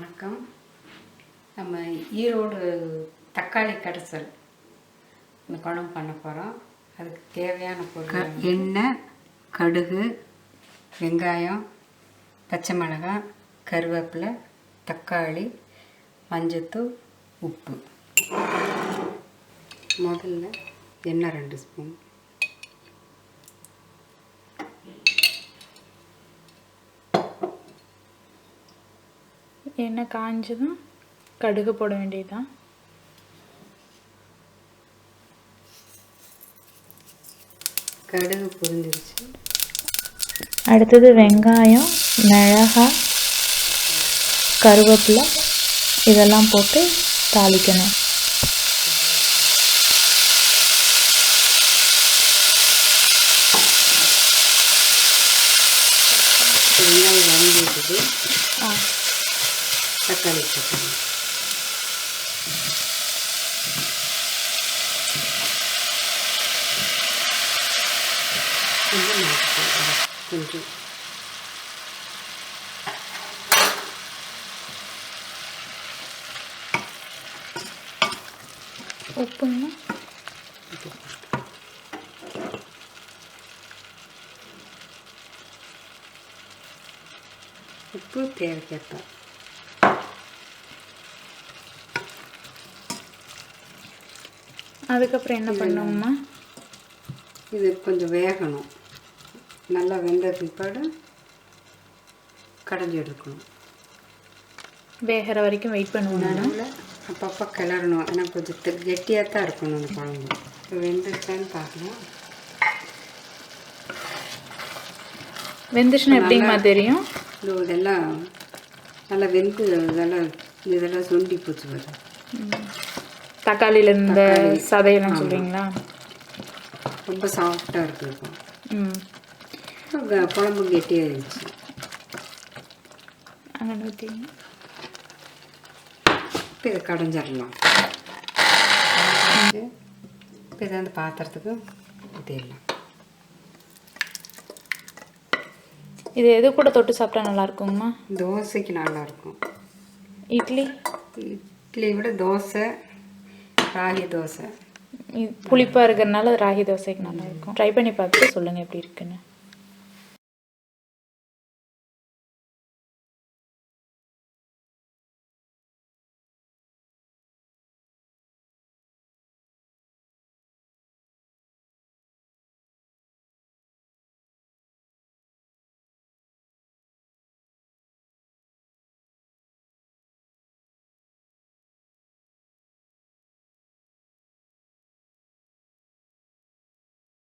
வணக்கம். நம்ம ஈரோடு தக்காளி கடைசல் இந்த குழம்பு பண்ண போகிறோம். அதுக்கு தேவையான பொருள் எண்ணெய், கடுகு, வெங்காயம், பச்சை மிளகாய், கருவேப்பிலை, தக்காளி, மஞ்சத்தூள், உப்பு. முதல்ல எண்ணெய் 2 ஸ்பூன், எண்ணெய் காஞ்சதும் கடுகு போட வேண்டியதுதான். கடுகு பொரிஞ்சிருச்சு. அடுத்தது வெங்காயம், மிளகாய், கருவேப்பிலை இதெல்லாம் போட்டு தாளிக்கணும். வெங்காயம் வதங்கிட்டு தக்காளி போட்டுக்கணும். கொஞ்சம் உப்புங்க, உப்பு தேவைக்கேற்ப. அதுக்கப்புறம் என்ன பண்ணுவோம்மா? இது கொஞ்சம் வேகணும். நல்லா வெந்த பிற்பாடு கடைஞ்சி எடுக்கணும். வேகிற வரைக்கும் வெயிட் பண்ணுவோம். நடுவில் அப்பப்போ கிளறணும். ஏன்னா கொஞ்சம் கெட்டியாக தான் இருக்கணும் அந்த குழம்பு. இப்போ வெந்துருச்சான்னு பார்க்கணும். வெந்துச்சுன்னா எப்படிங்கம்மா தெரியும்? இதெல்லாம் நல்லா வெந்து இதெல்லாம் சுண்டி பூச்சி வரும். தக்காளியில் இந்த சதையெல்லாம் சொல்கிறீங்களா? ரொம்ப சாஃப்டாக இருக்குது. இப்போ குழம்பு கெட்டியாகிடுச்சு. அங்கே ஊற்றிங்க. இப்போ இதை கடைஞ்சிடலாம். இப்போ இதை அந்த பாத்திரத்துக்கு ஊற்றிடலாம். இது எது கூட தொட்டு சாப்பிட்டா நல்லா இருக்குங்கம்மா? தோசைக்கு நல்லாயிருக்கும். இட்லி விட தோசை, ராகி தோசை புளிப்பாக இருக்கிறதுனால ராகி தோசைக்கு நல்லாயிருக்கும். ட்ரை பண்ணி பார்த்துட்டு சொல்லுங்கள் எப்படி இருக்குன்னு.